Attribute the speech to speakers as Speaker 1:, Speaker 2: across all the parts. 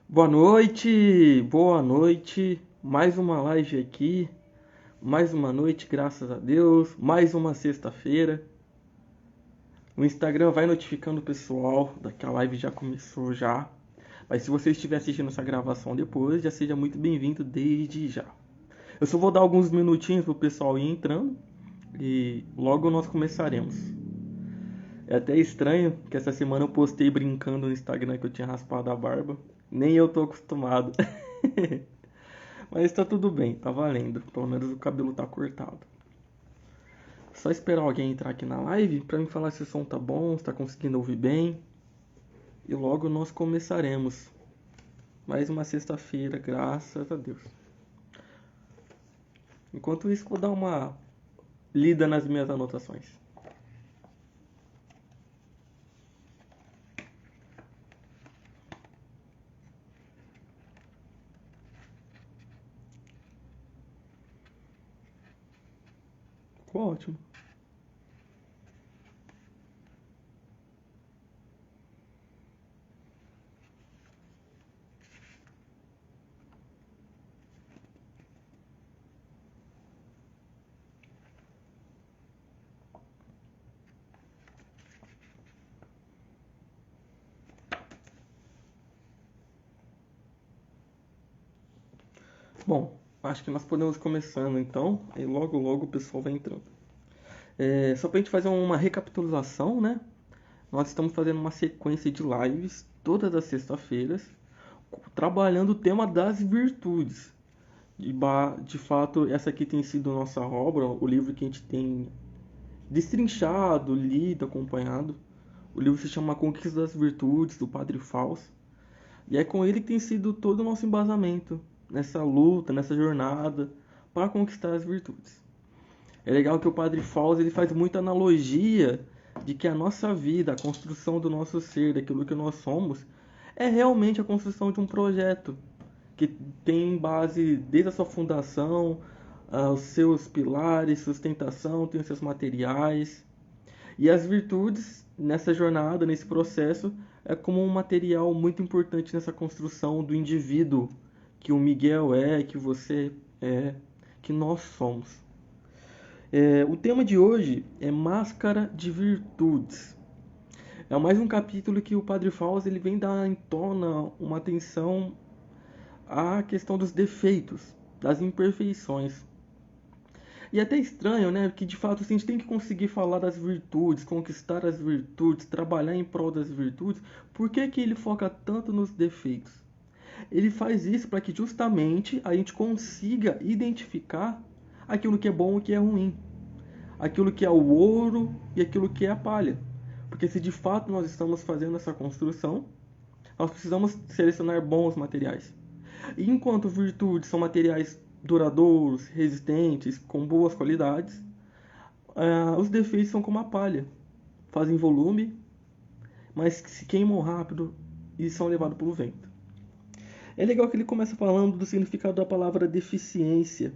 Speaker 1: Boa noite, mais uma live aqui, mais uma noite, graças a Deus, mais uma sexta-feira. O Instagram vai notificando o pessoal que a live já começou já, mas se você estiver assistindo essa gravação depois, já seja muito bem-vindo desde já. Eu só vou dar alguns minutinhos pro pessoal ir entrando e logo nós começaremos. É até estranho que essa semana eu postei brincando no Instagram que eu tinha raspado a barba. Nem eu tô acostumado. Mas tá tudo bem, tá valendo. Pelo menos o cabelo tá cortado. Só esperar alguém entrar aqui na live pra me falar se o som tá bom, se tá conseguindo ouvir bem. E logo nós começaremos. Mais uma sexta-feira, graças a Deus. Enquanto isso, vou dar uma lida nas minhas anotações. Ficou ótimo. Bom, acho que nós podemos começando então. E logo logo o pessoal vai entrando. Só pra gente fazer uma recapitulação, né? Nós estamos fazendo uma sequência de lives todas as sextas-feiras, trabalhando o tema das virtudes. De fato, essa aqui tem sido nossa obra, o livro que a gente tem destrinchado, lido, acompanhado. O livro se chama A Conquista das Virtudes, do Padre Fausto. E é com ele que tem sido todo o nosso embasamento nessa luta, nessa jornada para conquistar as virtudes. É legal que o Padre Fausto ele faz muita analogia de que a nossa vida, a construção do nosso ser, daquilo que nós somos, é realmente a construção de um projeto que tem base desde a sua fundação, os seus pilares, sustentação, tem os seus materiais. E as virtudes nessa jornada, nesse processo, é como um material muito importante nessa construção do indivíduo que o Miguel é, que você é, que nós somos. O tema de hoje é Máscara de Virtudes. É mais um capítulo que o Padre Fausto ele vem dar em tona uma atenção à questão dos defeitos, das imperfeições. E é até estranho, né? Que de fato assim, a gente tem que conseguir falar das virtudes, conquistar as virtudes, trabalhar em prol das virtudes. Por que que ele foca tanto nos defeitos? Ele faz isso para que justamente a gente consiga identificar aquilo que é bom e o que é ruim, aquilo que é o ouro e aquilo que é a palha. Porque se de fato nós estamos fazendo essa construção, nós precisamos selecionar bons materiais. E enquanto virtudes são materiais duradouros, resistentes, com boas qualidades, os defeitos são como a palha. Fazem volume, mas se queimam rápido e são levados pelo vento. É legal que ele começa falando do significado da palavra deficiência,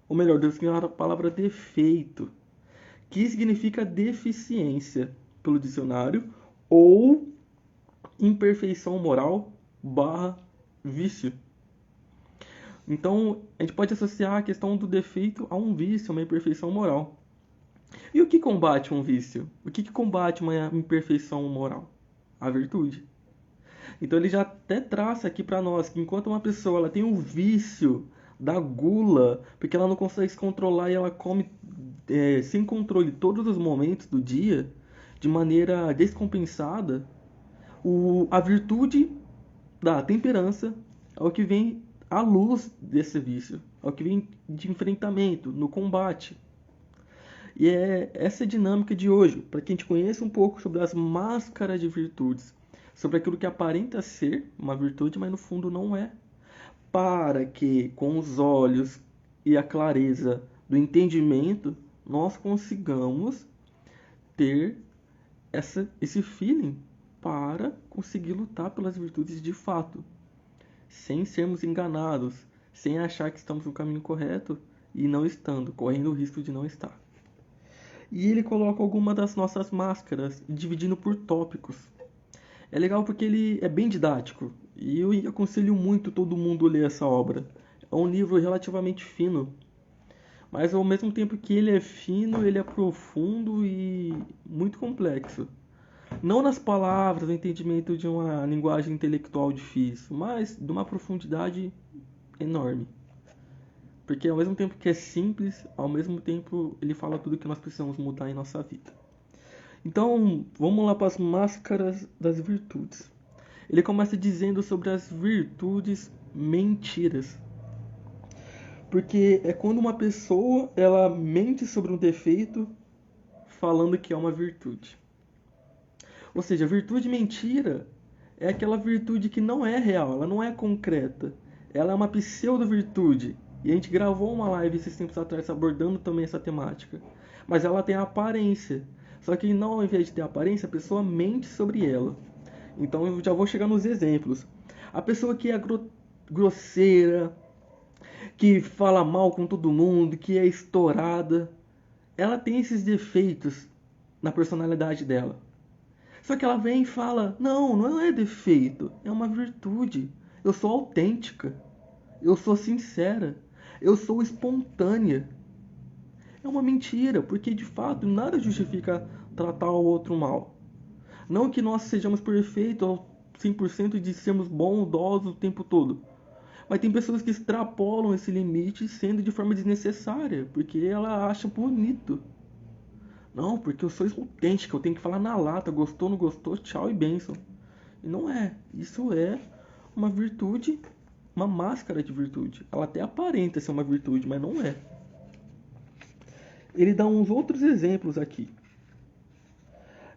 Speaker 1: ou melhor, do significado da palavra defeito, que significa deficiência pelo dicionário, ou imperfeição moral barra vício. Então, a gente pode associar a questão do defeito a um vício, uma imperfeição moral. E o que combate um vício? O que combate uma imperfeição moral? A virtude. Então ele já até traça aqui para nós que enquanto uma pessoa ela tem um vício da gula, porque ela não consegue se controlar e ela come sem controle todos os momentos do dia, de maneira descompensada, a virtude da temperança é o que vem à luz desse vício, é o que vem de enfrentamento, no combate. E é essa dinâmica de hoje, para que a gente conheça um pouco sobre as máscaras de virtudes, sobre aquilo que aparenta ser uma virtude, mas no fundo não é, para que com os olhos e a clareza do entendimento nós consigamos ter esse feeling para conseguir lutar pelas virtudes de fato, sem sermos enganados, sem achar que estamos no caminho correto e não estando, correndo o risco de não estar. E ele coloca algumas das nossas máscaras, dividindo por tópicos. É legal porque ele é bem didático e eu aconselho muito todo mundo ler essa obra. É um livro relativamente fino, mas ao mesmo tempo que ele é fino, ele é profundo e muito complexo. Não nas palavras, no entendimento de uma linguagem intelectual difícil, mas de uma profundidade enorme. Porque ao mesmo tempo que é simples, ao mesmo tempo ele fala tudo que nós precisamos mudar em nossa vida. Então, vamos lá para as máscaras das virtudes. Ele começa dizendo sobre as virtudes mentiras. Porque é quando uma pessoa ela mente sobre um defeito falando que é uma virtude. Ou seja, a virtude mentira é aquela virtude que não é real, ela não é concreta. Ela é uma pseudo-virtude. E a gente gravou uma live esses tempos atrás abordando também essa temática. Mas ela tem a aparência. Só que não, ao invés de ter aparência, a pessoa mente sobre ela. Então eu já vou chegar nos exemplos. A pessoa que é grosseira, que fala mal com todo mundo, que é estourada, ela tem esses defeitos na personalidade dela. Só que ela vem e fala: não, não é defeito, é uma virtude. Eu sou autêntica, eu sou sincera, eu sou espontânea. É uma mentira, porque de fato nada justifica tratar o outro mal. Não que nós sejamos perfeitos ao 100% de sermos bondosos o tempo todo. Mas tem pessoas que extrapolam esse limite sendo de forma desnecessária, porque ela acha bonito. Não, porque eu sou autêntica, eu tenho que falar na lata, gostou, não gostou, tchau e bênção. E não é. Isso é uma virtude, uma máscara de virtude. Ela até aparenta ser uma virtude, mas não é. Ele dá uns outros exemplos aqui.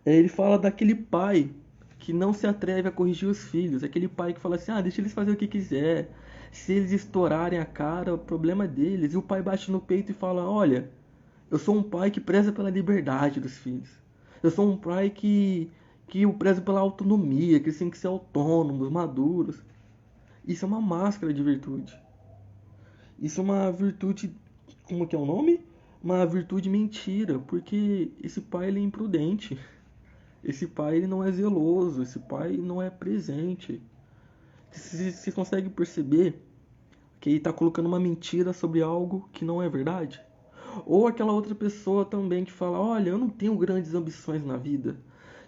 Speaker 1: Ele fala daquele pai que não se atreve a corrigir os filhos. Aquele pai que fala assim, deixa eles fazer o que quiser. Se eles estourarem a cara, o problema é deles. E o pai bate no peito e fala, olha, eu sou um pai que preza pela liberdade dos filhos. Eu sou um pai que eu prezo pela autonomia, que eles têm que ser autônomos, maduros. Isso é uma máscara de virtude. Isso é uma virtude, como que é o nome? Uma virtude mentira, porque esse pai ele é imprudente. Esse pai ele não é zeloso, esse pai não é presente. Você consegue perceber que ele está colocando uma mentira sobre algo que não é verdade? Ou aquela outra pessoa também que fala, olha, eu não tenho grandes ambições na vida.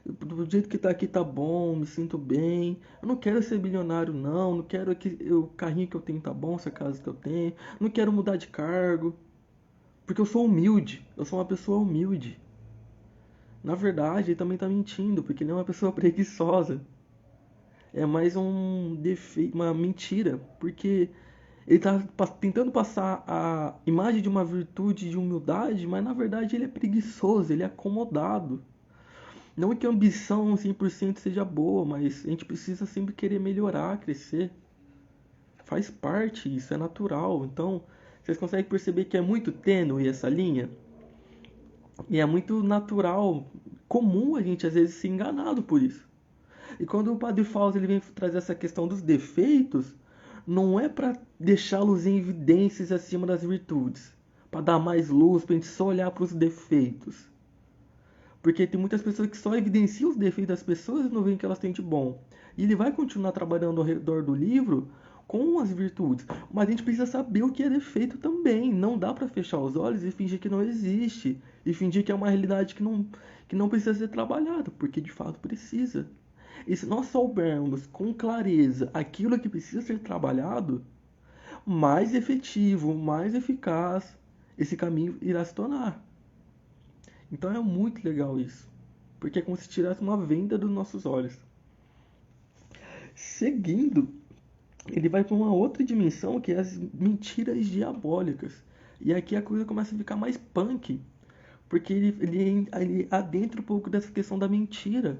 Speaker 1: Do jeito que tá aqui tá bom, me sinto bem. Eu não quero ser bilionário não quero que o carrinho que eu tenho tá bom, essa casa que eu tenho. Não quero mudar de cargo. Porque eu sou humilde, eu sou uma pessoa humilde. Na verdade, ele também tá mentindo, porque ele é uma pessoa preguiçosa. É mais um defeito, uma mentira, porque ele está tentando passar a imagem de uma virtude de humildade, mas na verdade ele é preguiçoso, ele é acomodado. Não que a ambição 100% seja boa, mas a gente precisa sempre querer melhorar, crescer. Faz parte, isso é natural. Então, vocês conseguem perceber que é muito tênue essa linha? E é muito natural, comum a gente às vezes ser enganado por isso. E quando o Padre Fausto ele vem trazer essa questão dos defeitos, não é para deixá-los em evidências acima das virtudes, para dar mais luz, para a gente só olhar para os defeitos. Porque tem muitas pessoas que só evidenciam os defeitos das pessoas e não veem o que elas têm de bom. E ele vai continuar trabalhando ao redor do livro com as virtudes, mas a gente precisa saber o que é defeito também. Não dá para fechar os olhos e fingir que não existe, e fingir que é uma realidade que não precisa ser trabalhada, porque de fato precisa. E se nós soubermos com clareza aquilo que precisa ser trabalhado, mais efetivo, mais eficaz esse caminho irá se tornar. Então é muito legal isso, porque é como se tirasse uma venda dos nossos olhos. Seguindo, ele vai para uma outra dimensão que é as mentiras diabólicas. E aqui a coisa começa a ficar mais punk, porque ele adentra um pouco dessa questão da mentira.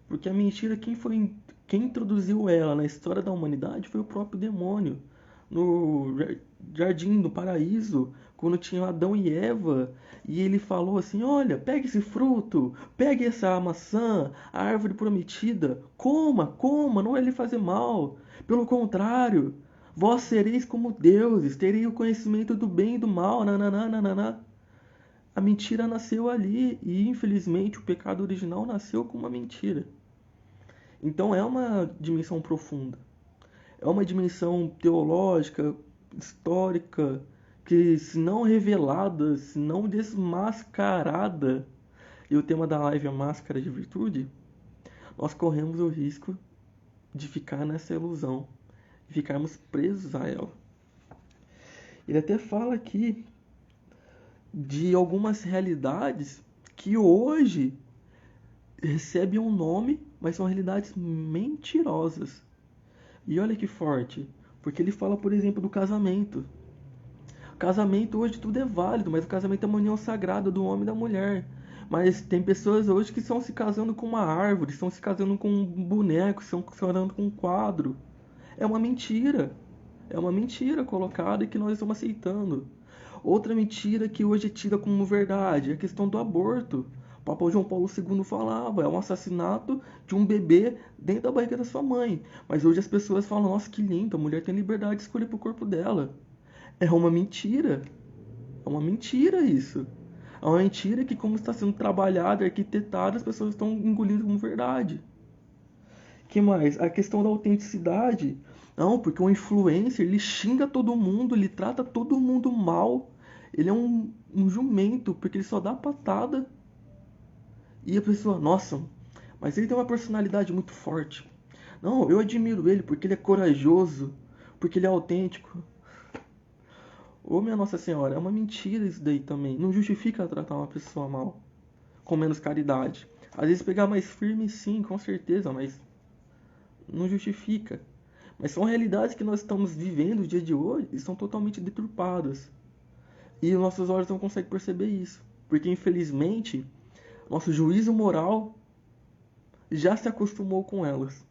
Speaker 1: Porque a mentira, quem introduziu ela na história da humanidade foi o próprio demônio. No jardim do paraíso, quando tinha Adão e Eva, e ele falou assim, olha, pegue esse fruto, pegue essa maçã, a árvore prometida, coma, não vai lhe fazer mal. Pelo contrário, vós sereis como deuses, tereis o conhecimento do bem e do mal, nananana. A mentira nasceu ali, e infelizmente o pecado original nasceu com uma mentira. Então é uma dimensão profunda. É uma dimensão teológica, histórica, que se não revelada, se não desmascarada, e o tema da live é máscara de virtude, nós corremos o risco de ficar nessa ilusão, de ficarmos presos a ela. Ele até fala aqui de algumas realidades que hoje recebem um nome, mas são realidades mentirosas. E olha que forte, porque ele fala, por exemplo, do casamento. O casamento hoje tudo é válido, mas o casamento é uma união sagrada do homem e da mulher. Mas tem pessoas hoje que estão se casando com uma árvore, estão se casando com um boneco, estão se casando com um quadro. É uma mentira. É uma mentira colocada e que nós estamos aceitando. Outra mentira que hoje é tida como verdade é a questão do aborto. O Papa João Paulo II falava, é um assassinato de um bebê dentro da barriga da sua mãe. Mas hoje as pessoas falam, nossa, que lindo, a mulher tem liberdade de escolher pro corpo dela. É uma mentira. É uma mentira isso. É uma mentira que, como está sendo trabalhada, arquitetada, as pessoas estão engolindo como verdade. Que mais? A questão da autenticidade. Não, porque o influencer, ele xinga todo mundo, ele trata todo mundo mal. Ele é um jumento, porque ele só dá patada. E a pessoa, nossa, mas ele tem uma personalidade muito forte. Não, eu admiro ele porque ele é corajoso, porque ele é autêntico. Ô minha Nossa Senhora, é uma mentira isso daí também. Não justifica tratar uma pessoa mal, com menos caridade. Às vezes pegar mais firme, sim, com certeza, mas não justifica. Mas são realidades que nós estamos vivendo no dia de hoje e são totalmente deturpadas. E nossos olhos não conseguem perceber isso. Porque infelizmente, nosso juízo moral já se acostumou com elas.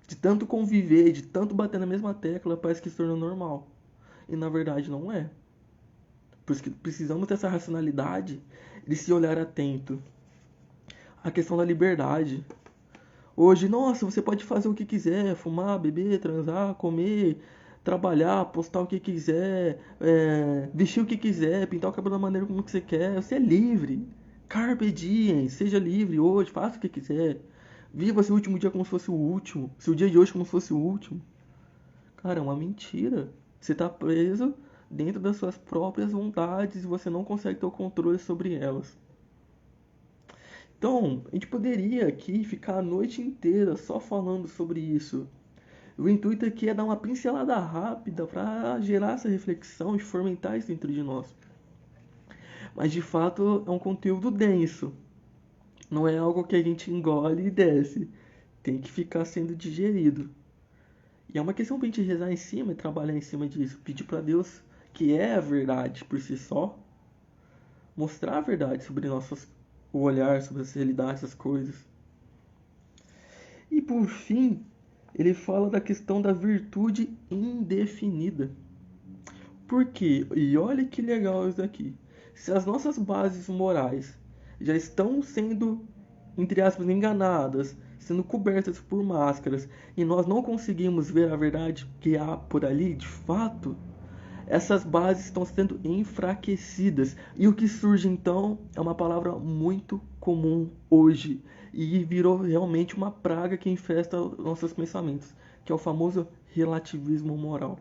Speaker 1: De tanto conviver, de tanto bater na mesma tecla, parece que se tornou normal. E na verdade não é. Por isso que precisamos dessa racionalidade de se olhar atento. A questão da liberdade. Hoje, nossa, você pode fazer o que quiser, fumar, beber, transar, comer, trabalhar, postar o que quiser, vestir o que quiser, pintar o cabelo da maneira como que você quer. Você é livre. Carpe diem, seja livre hoje, faça o que quiser. Viva seu último dia como se fosse o último. Seu dia de hoje como se fosse o último. Cara, é uma mentira. Você está preso dentro das suas próprias vontades e você não consegue ter o controle sobre elas. Então, a gente poderia aqui ficar a noite inteira só falando sobre isso. O intuito aqui é dar uma pincelada rápida para gerar essa reflexão e fomentar isso dentro de nós. Mas de fato é um conteúdo denso. Não é algo que a gente engole e desce. Tem que ficar sendo digerido. E é uma questão para a gente rezar em cima e trabalhar em cima disso. Pedir para Deus, que é a verdade por si só, mostrar a verdade sobre o olhar, sobre as realidades, as coisas. E por fim, ele fala da questão da virtude indefinida. Por quê? E olha que legal isso daqui. Se as nossas bases morais já estão sendo, entre aspas, enganadas, sendo cobertas por máscaras, e nós não conseguimos ver a verdade que há por ali, de fato, essas bases estão sendo enfraquecidas. E o que surge então é uma palavra muito comum hoje e virou realmente uma praga que infesta nossos pensamentos, que é o famoso relativismo moral.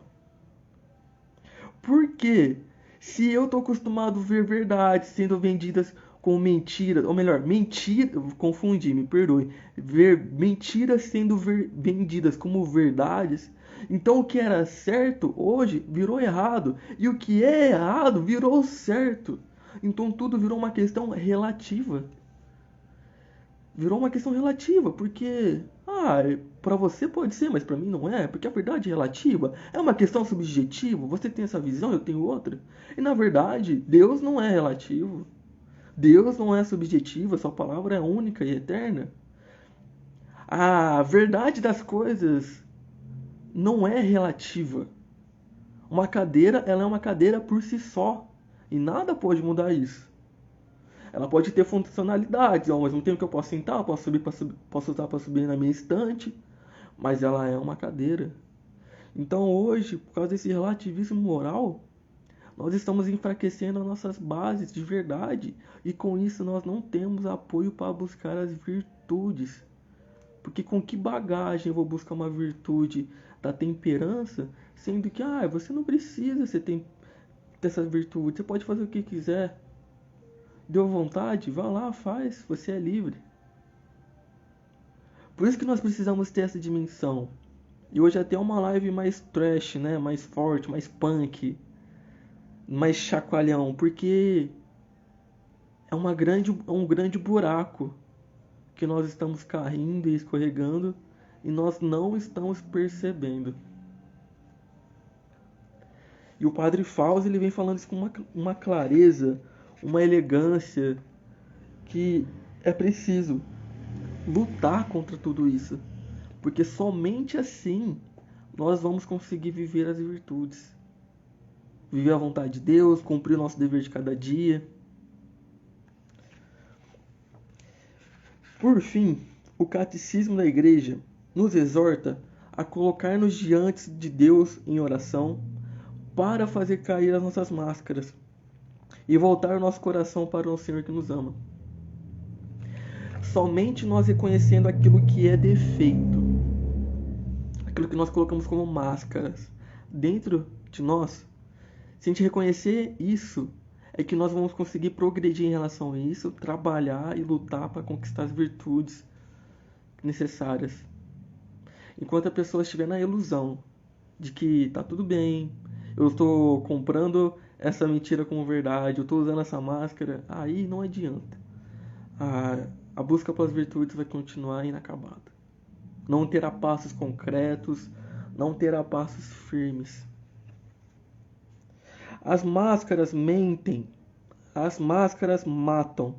Speaker 1: Por quê? Se eu estou acostumado a ver verdades sendo vendidas com mentiras, ou melhor, mentira, confundi, me perdoe, ver mentiras sendo vendidas como verdades, então o que era certo hoje virou errado, e o que é errado virou certo. Então tudo virou uma questão relativa. Virou uma questão relativa, porque para você pode ser, mas para mim não é, porque a verdade é relativa, é uma questão subjetiva, você tem essa visão, eu tenho outra. E na verdade, Deus não é relativo. Deus não é subjetivo, a sua palavra é única e eterna. A verdade das coisas não é relativa. Uma cadeira, ela é uma cadeira por si só, e nada pode mudar isso. Ela pode ter funcionalidades, ao mesmo tempo que eu posso sentar, eu posso usar para subir na minha estante, mas ela é uma cadeira. Então hoje, por causa desse relativismo moral, nós estamos enfraquecendo as nossas bases de verdade e com isso nós não temos apoio para buscar as virtudes. Porque com que bagagem eu vou buscar uma virtude da temperança, sendo que você não precisa dessa virtude, você pode fazer o que quiser. Deu vontade? Vá lá, faz, você é livre. Por isso que nós precisamos ter essa dimensão. E hoje até uma live mais trash, né? Mais forte, mais punk, mais chacoalhão, porque é um grande buraco que nós estamos caindo e escorregando e nós não estamos percebendo. E o Padre Fausto, ele vem falando isso com uma clareza, uma elegância, que é preciso lutar contra tudo isso. Porque somente assim nós vamos conseguir viver as virtudes. Viver a vontade de Deus, cumprir o nosso dever de cada dia. Por fim, o Catecismo da Igreja nos exorta a colocar-nos diante de Deus em oração para fazer cair as nossas máscaras e voltar o nosso coração para o Senhor que nos ama. Somente nós reconhecendo aquilo que é defeito, aquilo que nós colocamos como máscaras dentro de nós, se a gente reconhecer isso, é que nós vamos conseguir progredir em relação a isso, trabalhar e lutar para conquistar as virtudes necessárias. Enquanto a pessoa estiver na ilusão de que tá tudo bem, eu estou comprando essa mentira como verdade, eu estou usando essa máscara, aí não adianta. A busca pelas virtudes vai continuar inacabada. Não terá passos concretos, não terá passos firmes. As máscaras mentem, as máscaras matam.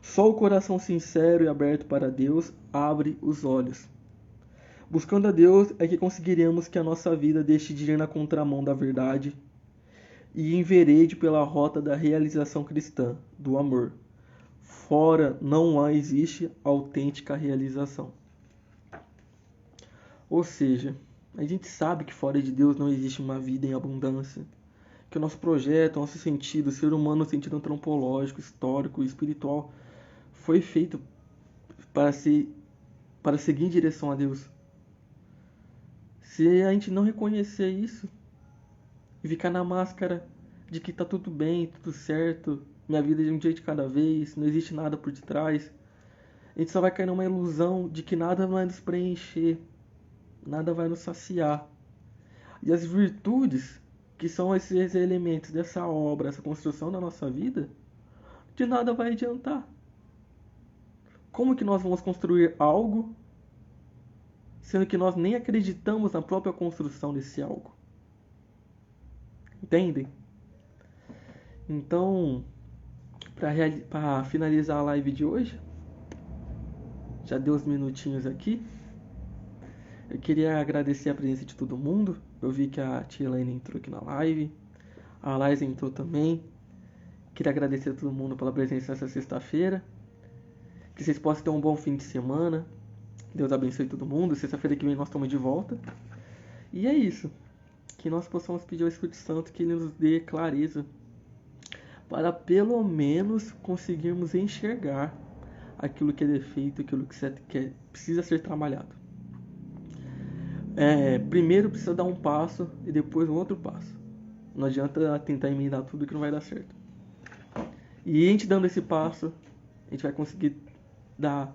Speaker 1: Só o coração sincero e aberto para Deus abre os olhos. Buscando a Deus é que conseguiremos que a nossa vida deixe de ir na contramão da verdade e enverede pela rota da realização cristã, do amor. Fora não existe autêntica realização. Ou seja, a gente sabe que fora de Deus não existe uma vida em abundância. Que o nosso projeto, o nosso sentido, o ser humano no sentido antropológico, histórico e espiritual, foi feito para seguir em direção a Deus. Se a gente não reconhecer isso e ficar na máscara de que tá tudo bem, tudo certo, minha vida é um dia de cada vez, não existe nada por detrás, a gente só vai cair numa ilusão de que nada vai nos preencher, nada vai nos saciar. E as virtudes, que são esses elementos dessa obra, essa construção da nossa vida, de nada vai adiantar. Como que nós vamos construir algo, sendo que nós nem acreditamos na própria construção desse algo? Entendem? Então, para finalizar a live de hoje, já deu uns minutinhos aqui, eu queria agradecer a presença de todo mundo. Eu vi que a tia Elaine entrou aqui na live, a Laís entrou também. Queria agradecer a todo mundo pela presença nessa sexta-feira. Que vocês possam ter um bom fim de semana. Deus abençoe todo mundo. Sexta-feira que vem nós estamos de volta. E é isso. Que nós possamos pedir ao Espírito Santo que ele nos dê clareza para pelo menos conseguirmos enxergar aquilo que é defeito, aquilo que precisa ser trabalhado. Primeiro precisa dar um passo e depois um outro passo. Não adianta tentar emendar tudo que não vai dar certo. E a gente dando esse passo, a gente vai conseguir dar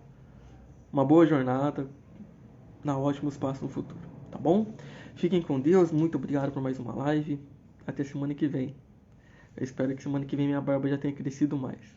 Speaker 1: uma boa jornada, dar ótimos passos no futuro, tá bom? Fiquem com Deus, muito obrigado por mais uma live. Até semana que vem. Eu espero que semana que vem minha barba já tenha crescido mais.